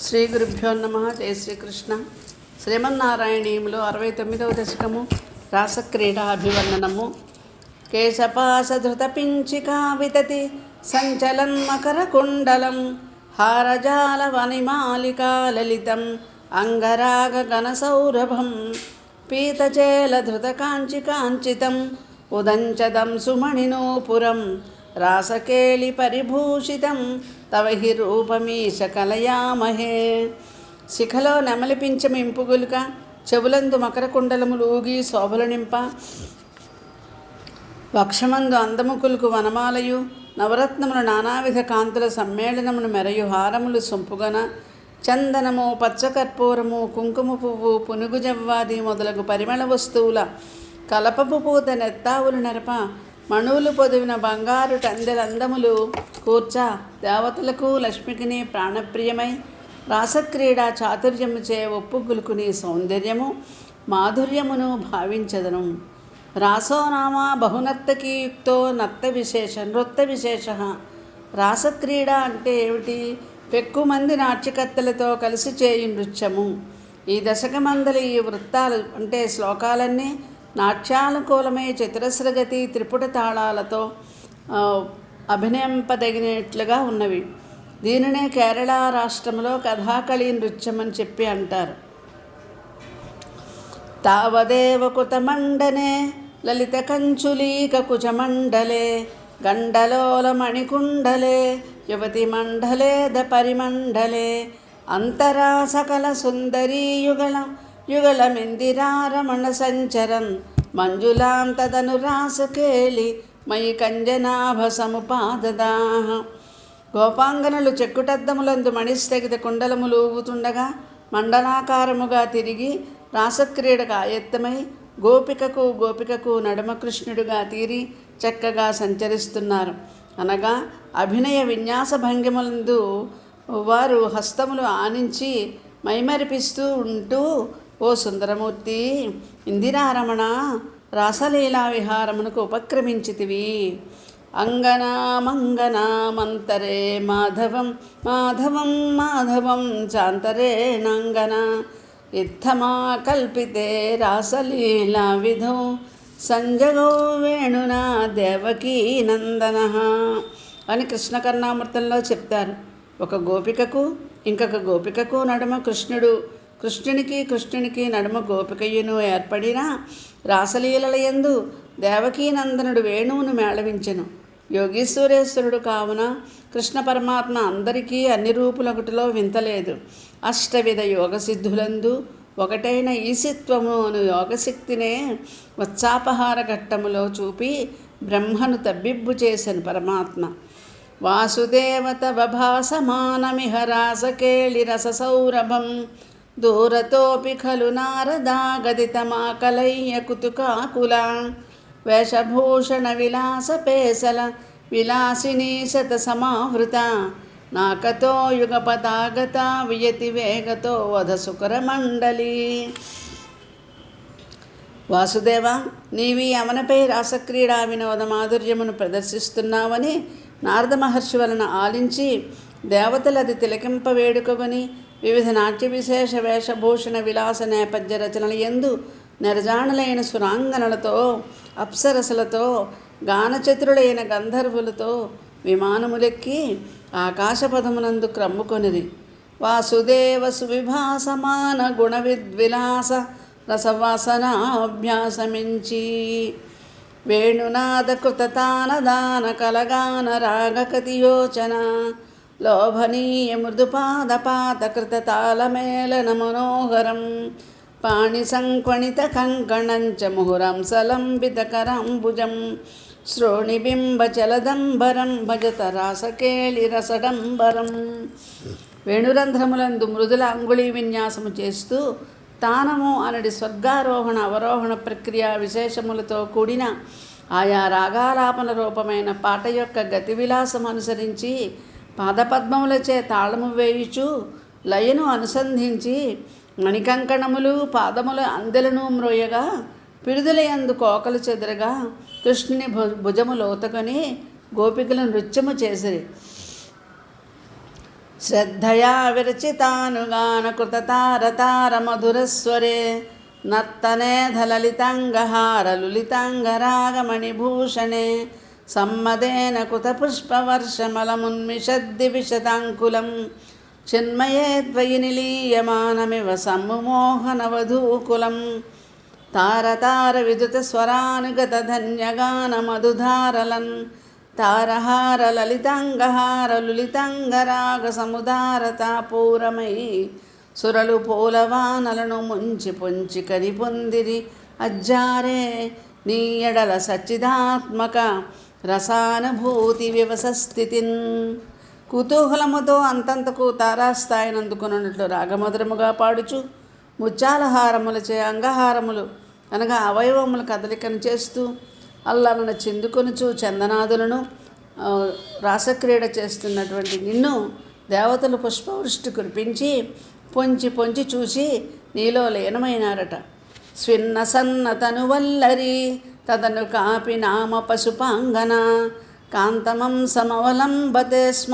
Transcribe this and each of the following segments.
శ్రీ గురుభ్యో నమ. జయ శ్రీకృష్ణ. శ్రీమన్నారాయణీయంలో 69వ దశకము రాసక్రీడా అభివర్ణనము. కేశపాశధృతపించికా వితతి సంచలన్మకరకుండలం హారజాల వనిమాలికా లలితం అంగరాగగణసౌరభం పీతచేలధృతకాంచికాంచితం ఉదంచదం సుమణినూపురం రాసకేళి పరిభూషితం తవ హి రూపమీశ కలయామహే. శిఖలో నెమలిపించమి ఇంపుగులుక చెవులందు మకరకుండలములు ఊగి శోభలు నింప వక్షమందు అందముకులకు వనమాలయు నవరత్నములు నానావిధ కాంతుల సమ్మేళనమును మెరయు హారములు సొంపుగన చందనము పచ్చకర్పూరము కుంకుమ పువ్వు పునుగు జవ్వాది మొదలగు పరిమళ వస్తువుల కలపపు పూత నెత్తావులు నెరప మణువులు పొదివిన బంగారు టందెలందములు కూర్చ దేవతలకు లక్ష్మికిని ప్రాణప్రియమై రాసక్రీడా చాతుర్యముచే ఒప్పుగులుకుని సౌందర్యము మాధుర్యమును భావించదను. రాసోనామా బహునర్తకీయుక్తో నృత్య విశేష. రాసక్రీడ అంటే ఏమిటి? పెక్కుమంది నాట్యకత్తెలతో కలిసి చేయు నృత్యము. ఈ దశకమందలి ఈ వృత్తాలు అంటే శ్లోకాలన్నీ నాట్యానుకూలమై చతురస్రగతి త్రిపుట తాళాలతో అభినయింపదగినట్లుగా ఉన్నవి. దీనినే కేరళ రాష్ట్రంలో కథాకళీ నృత్యం అని చెప్పి అంటారు. తావదేవ కుతమండనే లలిత కంచులీక కుచమండలే గండలోల మణికుండలే యువతి మండలే ద పరిమండలే అంతరా సకల సుందరీ యుగళమిందిరారమణ సంచరన్ మంజులాం తదను రాసకేళి మయి కంజనాభ సముపాదదాహ. గోపాంగనులు చెక్కుటద్దములందు మణిస్థగిత కుండలములు ఊగుతుండగా మండలాకారముగా తిరిగి రాసక్రీడకు ఆయత్తమై గోపికకు నడుమ కృష్ణుడుగా తీరి చక్కగా సంచరిస్తున్నారు. అనగా అభినయ విన్యాస భంగిములందు వారు హస్తములు ఆనించి మైమరిపిస్తూ ఉంటూ, ఓ సుందరమూర్తి, ఇందిరారమణ, రాసలీలా విహారమునకు ఉపక్రమించితివి. అంగనామంగనామంతరే మాధవం మాధవం మాధవం చాంతరేణాంగన ఇత్తమా కల్పితే రాసలీలా విధౌ సంజగౌ వేణునా దేవకీ నందన అని కృష్ణకర్ణామృతంలో చెప్తారు. ఒక గోపికకు ఇంకొక గోపికకు నడుమ కృష్ణునికి నడుమ గోపికయ్యను ఏర్పడిన రాసలీలయందు దేవకీనందనుడు వేణువును మేళవించెను. యోగీశ్వరేశ్వరుడు కావున కృష్ణ పరమాత్మ అందరికీ అన్ని రూపులొకటిలో వింతలేదు. అష్టవిధ యోగసిద్ధులందు ఒకటైన ఈశిత్వము అను యోగశక్తినే వత్సాపహార ఘట్టములో చూపి బ్రహ్మను తబ్బిబ్బు చేసెను పరమాత్మ. వాసుదేవ తవ భాసమానమిహ రాసకేళి రససౌరభం దూరతోపి ఖలు నారదాగదితమాకలయ్య కుతుకాకులా వేషభూషణ విలాసపేసల విలాసినీ శత సమావృత నాకతో యుగపదాగత వియతి వేగతో వధసుకర మండలి. వాసుదేవ, నీవి యమనపై రాసక్రీడా వినోద మాధుర్యమును ప్రదర్శిస్తున్నావని నారద మహర్షి వలన ఆలించి దేవతలది తిలకింప వేడుకని వివిధ నాట్య విశేష వేషభూషణ విలాస నేపథ్య రచనల యందు నిరజాణులైన సురాంగనలతో అప్సరసలతో గానచతురులైన గంధర్వులతో విమానములెక్కి ఆకాశపథమునందు క్రమ్ముకొనిరి. వాసుదేవ సువిభాసమాన గుణ విద్విలాస రసవాసనాభ్యాసమించి వేణునాద కృతతానదాన కలగాన రాగకతియోచన లోభనీయ మృదుపాదపాత కృతతాళమేళన మనోహరం పాణి సంక్వణిత కంకణంచ ముహురంసలంబితకరాంబుజం శ్రోణిబింబచలదంబరం భజత రాసకేళి రసడంబరం. వేణురంధ్రములందు మృదుల అంగుళీ విన్యాసము చేస్తూ తానము అనడి స్వర్గారోహణ అవరోహణ ప్రక్రియ విశేషములతో కూడిన ఆయా రాగాలాపన రూపమైన పాట యొక్క గతి విలాసం అనుసరించి పాదపద్మములచే తాళము వేయుచు లయను అనుసంధించి మణికంకణములు పాదముల అందెలను మ్రోయగా పిడుదలయందు కోకలు చెదరగా కృష్ణుని భుజము లోతకొని గోపికలు నృత్యము చేసిరి. శ్రద్ధయా విరచితానుగానకృతతారతారమధురస్వరే నర్తనేధలలితాంగహారలులితాంగరాగమణిభూషణే సమ్మదేన కృతపుష్పవర్షమలమున్మిషద్దివిశతాంకులం చిన్మయే త్వయి నిలీయమానమివ సమ్ముమోహనవధూకులం తారతార విదుతస్వరానుగతధన్యగానమధుధారలన్ తారహారలలితాంగహారలులితాంగరాగసముదారతాపూరమై సురలు పూలవానలను ముంచి పొంచి కనిపొందిరి అజ్జారే నీ ఎడల సచ్చిదాత్మక రసానుభూతి వివసస్థితిన్. కుతూహలముతో అంతంతకు తారాస్థాయిని అందుకున్నట్లు రాగమధురముగా పాడుచు ముత్యాలహారములచే అంగహారములు అనగా అవయవముల కదలికను చేస్తూ అల్లన చిందుకొనుచు చందనాదులను రాసక్రీడ చేస్తున్నటువంటి నిన్ను దేవతలు పుష్పవృష్టి కురిపించి పొంచి పొంచి చూసి నీలో లీనమైనారట. స్విన్న సన్న తనువల్లరి తదను కాపి నామ పశుపాంగన కాంతమం సమవలంబతే స్మ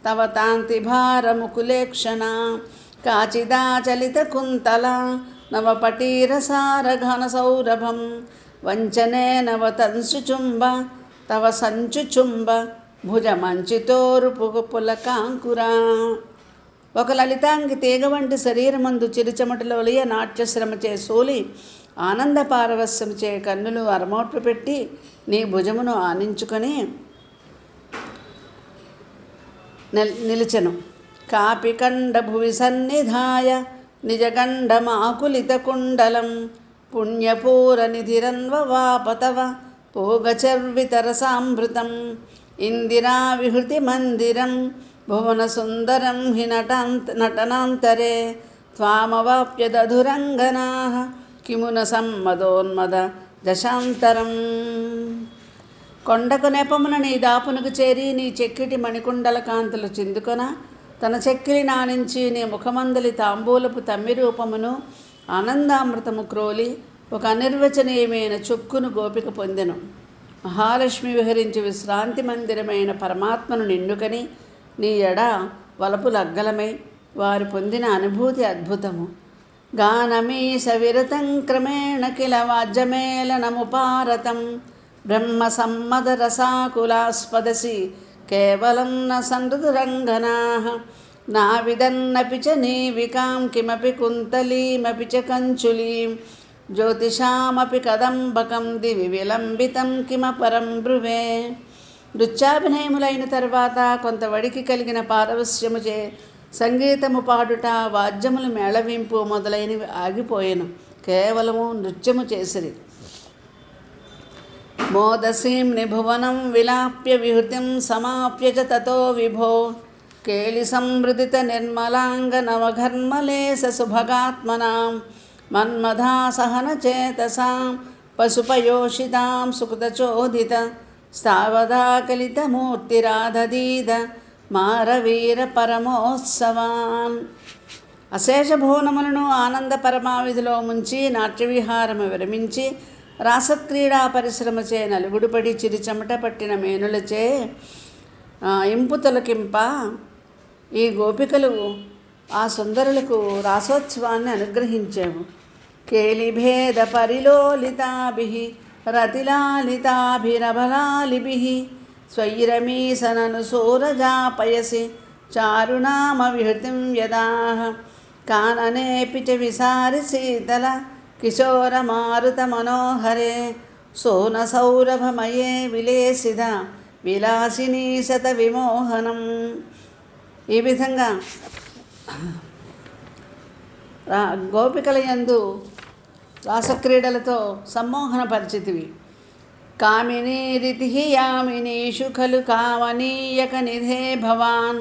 తవ తాంతిభారముకులేక్షణ కాచిదాచలిత కుంతల నవపటీరసారఘన సౌరభం వంచనే నవతంశుచుంబ తవ సంచుచుంబ భుజమంచితోరుపు పులకాంకురా. ఒక లలితాంగి తీగ వంటి శరీరమందు చిరుచెమటలోలియ నాట్యశ్రమచే సోలి ఆనంద పారవస్యముచే కన్నులు అరమోట్లు పెట్టి నీ భుజమును ఆనించుకొని నిలిచెను. కాపికండ భువి సన్నిధాయ నిజగండమాకులితకుండలం పుణ్యపూరనిధిరన్వవాపతవ పోగచర్వితరసామృతం ఇందిరా విహృతి మందిరం భువన సుందరం హి నటనాంతరే త్వామవాప్యదధురంగనా కిమున సమ్మదోన్మద దశాంతరం. కొండకు నెపమున నీ దాపునకు చేరి నీ చెక్కిటి మణికుండల కాంతులు చిందుకొన తన చెక్కిలి నానించి నీ ముఖమందలి తాంబూలపు తమ్మి రూపమును ఆనందామృతము క్రోలి ఒక అనిర్వచనీయమైన చొక్కును గోపిక పొందెను. మహాలక్ష్మి విహరించి విశ్రాంతి మందిరమైన పరమాత్మను నిండుకని నీ ఎడ వలపు లగ్గలమై వారు పొందిన అనుభూతి అద్భుతము. గానమీశ విరతం క్రమేణ కిల వాజ్యమేళనముపారతం బ్రహ్మ సమ్మద రసాకులాస్పదసి కేవలం న సంహృతురంగనా నావిదన్నపి చ నీవికాం కిమపి కుంతలీమపి చ కంచులీం జ్యోతిషామపి కదంబకం దివి విలంబితం కిమపరం బ్రువే. నృత్యాభినయములైన తర్వాత కొంత వడికి కలిగిన పారవస్యముచే సంగీతము పాడుట వాద్యములు మేళవింపు మొదలైనవి ఆగిపోయెను. కేవలము నృత్యము చేసిరి. మోదసీం నిభువనం విలాప్య విహృతిం సమాప్య చ తతో విభో కేళి సంవృదిత నిర్మలాంగ నవఘర్మలేశ సుభగాత్మనాం మన్మధా సహన చేతసాం పశుపయోషితాం సుకృతచోదిత స్థావదాకలితమూర్తిరాధదీద మారవీర పరమోత్సవాన్. అశేషభువనములను ఆనంద పరమావిధిలో ముంచి నాట్యవిహారము విరమించి రాసక్రీడా పరిశ్రమచే నలుగుడుపడి చిరిచెమట పట్టిన మేనులచే ఇంపు తొలకింప ఈ గోపికలు ఆ సుందరులకు రాసోత్సవాన్ని అనుగ్రహించాము. కేళిభేద పరిలోలితాభిః రతిలాలితాభిరబలాలిభిః స్వైరమీసనను సూరజాపయసి చారునామ విహృతిం యదాః కాననేపి చ విసారి శీతల కిశోర మారుత మనోహరే సోన సౌరభమయే విలేసిద విలాసినీ శత విమోహనం. ఈ విధంగా గోపికల యందు రాసక్రీడలతో సమ్మోహన పరిచితివి. కామినీరితి యామినీషు ఖలు కామనీయక నిధే భవాన్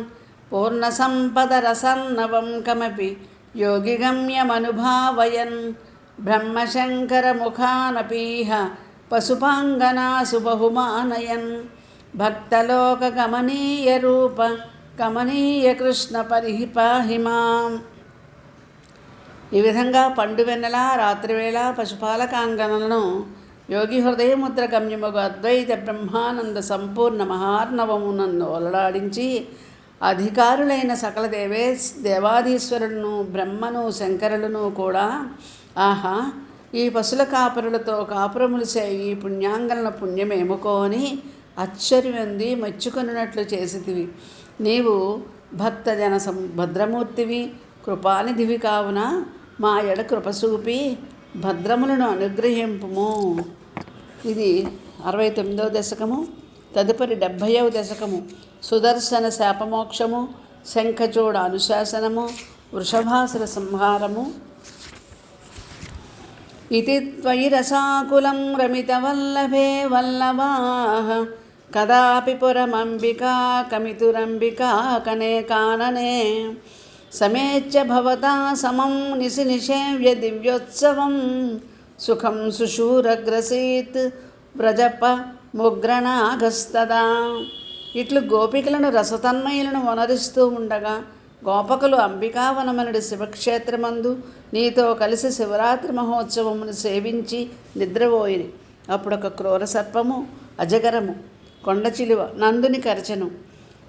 పూర్ణ సంపద రసన్నవం కమపి యోగిగమ్యమనుభావయన్ బ్రహ్మశంకర ముఖానపీహ పశుపాంగనాసు బహుమానయన్ భక్తలోక గమనీయ రూప కమనీయ కృష్ణ పరిపాహిమాం. ఈ విధంగా పండు వెన్నెల రాత్రివేళ పశుపాలకాంగనలను యోగి హృదయముద్ర గమ్యముగా అద్వైత బ్రహ్మానంద సంపూర్ణ మహార్ణవమునందు ఒలడాడించి అధికారులైన సకల దేవాధీశ్వరులను బ్రహ్మను శంకరులను కూడా ఆహా, ఈ పశుల కాపురులతో కాపురములు ఈ పుణ్యాంగనల పుణ్యమేముకో అని ఆశ్చర్యంది మెచ్చుకొనున్నట్లు చేసితివి. నీవు భక్తజన భద్రమూర్తివి, కృపానిధివి కావున మా ఎడ కృపసూపి భద్రములను అనుగ్రహింపుము. ఇది 69వ దశకము. తదుపరి 70వ దశకము. సుదర్శన శాపమోక్షము, శంఖచూడ అనుశాసనము, వృషభాసుర సంహారము. ఇతి త్వయి రసాకులం రమితవల్లభే వల్లభాః కదాపి పురమంబికా కమితురంబికా కనే కాననే సమేత్య భవతా సమం నిశి నిషేవ్య దివ్యోత్సవం సుఖం సుశూరగ్రసీత్ వ్రజప ముగ్రనాగస్తదా. ఇట్లు గోపికలను రసతన్మయులను వనరిస్తూ ఉండగా గోపకులు అంబికావనమనుడి శివక్షేత్రమందు నీతో కలిసి శివరాత్రి మహోత్సవమును సేవించి నిద్రపోయిరి. అప్పుడొక క్రూర సర్పము అజగరము కొండచిలువ నందుని కరచను.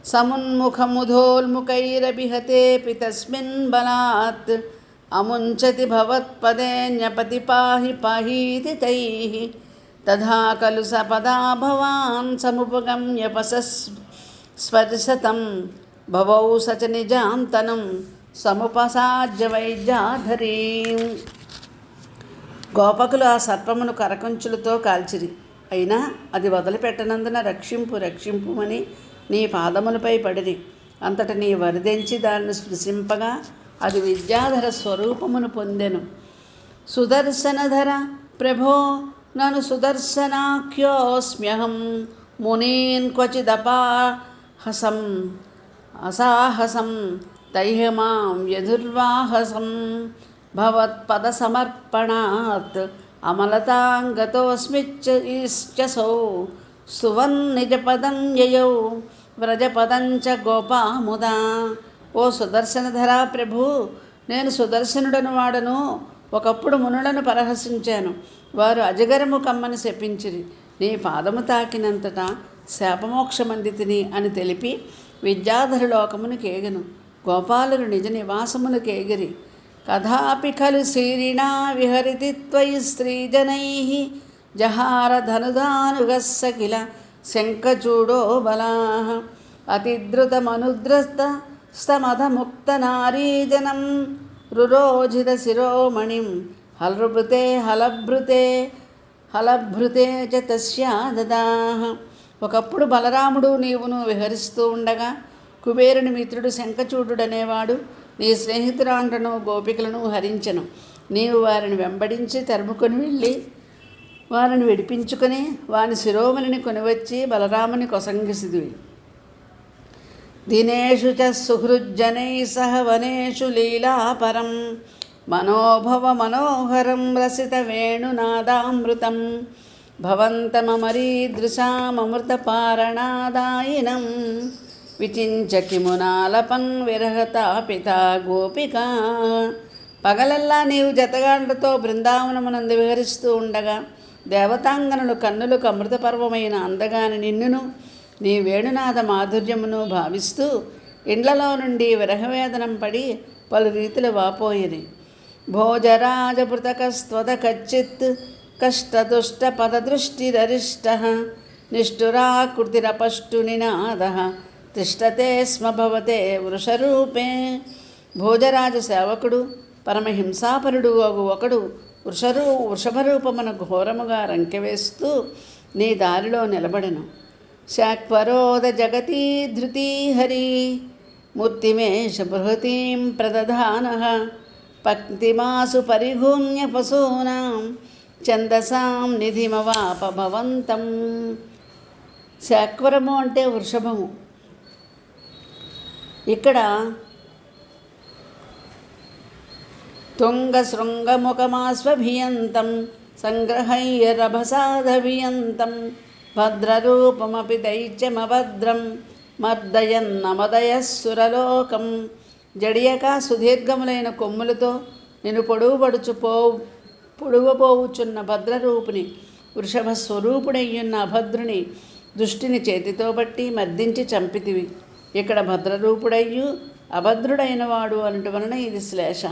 సమున్ముఖముధోల్ముఖైరభిహతేపి తస్మిన్ బలాత్ అముంచతి భవత్పదే న్యపతి పాహి పాహీతి తైః తథా ఖలు సపదా భవాన్ సముపగమ్య స్పర్శతం భవౌ సచ నిజాంతనం సముపసాజ్య వైద్యాధరీం. గోపకులు ఆ సర్పమును కరకంచులతో కాల్చిరి. అయినా అది వదిలిపెట్టనందున రక్షింపుమని నీ పాదములపై పడిరి. అంతట నీ వరిదెంచి దాన్ని స్పృశింపగా అది విద్యాధర స్వరూపమును పొందెను. సుదర్శనధర ప్రభో నను సుదర్శనాఖ్యోస్మ్యహం మునీన్ క్వచిదపాహసం అసాహసం తైహమాం యధుర్వాహసం భవత్పదసమర్పణాత్ అమలతాంగతోస్మిచ్చసౌ సువన్నిజపదం యయౌ వ్రజపదంచ గోపాముదా. ఓ సుదర్శనధరా ప్రభు, నేను సుదర్శనుడను వాడను. ఒకప్పుడు మునులను పరహసించాను. వారు అజగరము కమ్మని శపించిరి. నీ పాదము తాకినంతటా శాపమోక్షమందితిని అని తెలిపి విద్యాధర లోకమును కేగను. గోపాలులు నిజ నివాసమును కేగిరి. కథాపి ఖలు శీరిణా విహరితి త్వయి స్త్రీజనైః జహార ధనుధానుగస్స కిల శంఖచూడో బలాః అతిద్రుతమనుద్రస్త స్తమధముక్తనారీజనం రురోజిత శిరోమణిం హలభృతే చ తస్యా దదాః. ఒకప్పుడు బలరాముడు నీవును విహరిస్తూ ఉండగా కుబేరుని మిత్రుడు శంఖచూడుడనేవాడు నీ స్నేహితురాండ్రను గోపికలను హరించెను. నీవు వారిని వెంబడించి తరుముకొని వెళ్ళి వారిని విడిపించుకొని వాని శిరోమణిని కొనివచ్చి బలరాముని కొసంగిసిదివి. దినేషు చ సుహృజ్జనై సహ వనేషు లీలాపరం మనోభవ మనోహరం రసిత వేణునాదామృతం భవంతమరీదృశామృతపారణాదాయినం విచించ కిమునాలపన్ విరహతా పితా గోపికా. పగలల్లా నీవు జతగాండ్లతో బృందావనమునందు విహరిస్తూ ఉండగా దేవతాంగనులు కన్నులకు అమృతపర్వమైన అందగాని నిన్నును నీ వేణునాథ మాధుర్యమును భావిస్తూ ఇండ్లలో నుండి విరహవేదనం పడి పలు రీతులు వాపోయిరి. భోజరాజపృతకస్త్వద కచ్చిత్ కష్టదుష్ట పదదృష్టిరరిష్ట నిష్ఠురాకృతిరపష్టునినాద తిష్టతే స్మ భవతే వృషరూపే. భోజరాజ సేవకుడు పరమహింసాపరుడు ఒకడు వృషభరూపమున ఘోరముగా రంకెవేస్తూ నీ దారిలో నిలబడెను. శాక్వరోద జగతీ ధృతీ హరి మూర్తిమేష బృహతీం ప్రదధానః పంక్తిమాసు పరిగూణ్య పశూనాం ఛందసాం నిధిమవాప భవంతం. శాక్వరము అంటే వృషభము. ఇక్కడ తుంగశృంగముఖమాస్వభియంతం సంగ్రహయ్య రభసాధవియంతం భద్రరూపమపి దైత్యమభద్రం మర్దయన్నమదయస్సురలోకం. జడియక సుదీర్ఘములైన కొమ్ములతో నేను పొడువపోవుచున్న భద్రరూపుని వృషభ స్వరూపుడయ్యున్న అభద్రుని దుష్టిని చేతితో బట్టి మర్దించి చంపితివి. ఇక్కడ భద్రరూపుడయ్యు అభద్రుడైన వాడు అనటు వలన ఇది శ్లేష.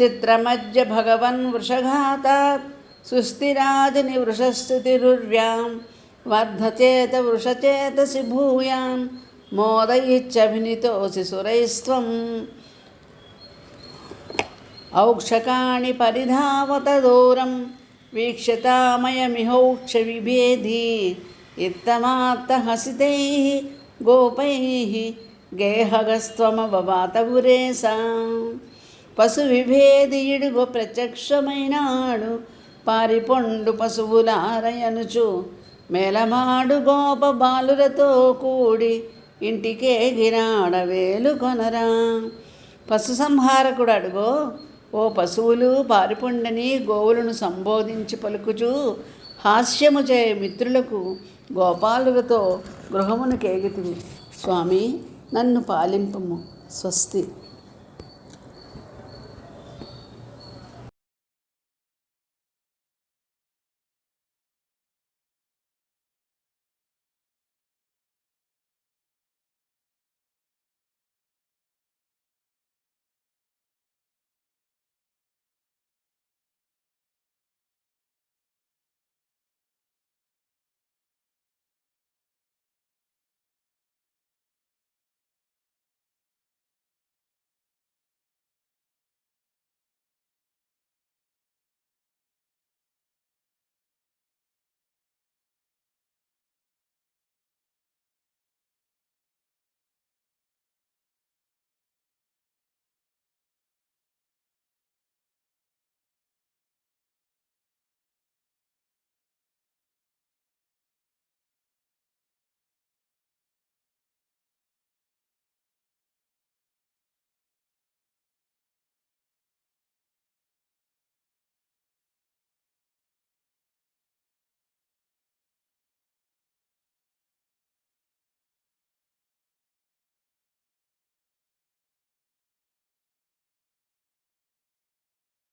చిత్రమధ్య భగవన్ వృషఘాతాత్ సుస్థిరాజని వృషస్థుతిరుర్వ్యాం వర్ధచేత వృషచేతసి భూయాం మోదయిచ్చభినితోసి సురైస్త్వం ఔక్షకాణి పరిధావత దూరం వీక్షతామయమిహౌక్ష విభేది ఇత్తమాత్తహసితై గోపై గేహగస్త్వమబబాతవురేసా. పశు విభేదియుడుగో ప్రత్యక్షమైనాడు పారిపొండు పశువులారయనుచు మేలమాడు గోప బాలులతో కూడి ఇంటికే గిరాడవేలు కొనరా. పశు సంహారకుడు అడుగో, ఓ పశువులు పారిపొండని గోవులను సంబోధించి పలుకుచూ హాస్యము చే మిత్రులకు గోపాలులతో గృహమును కేగితివి. స్వామి, నన్ను పాలింపుము. స్వస్తి.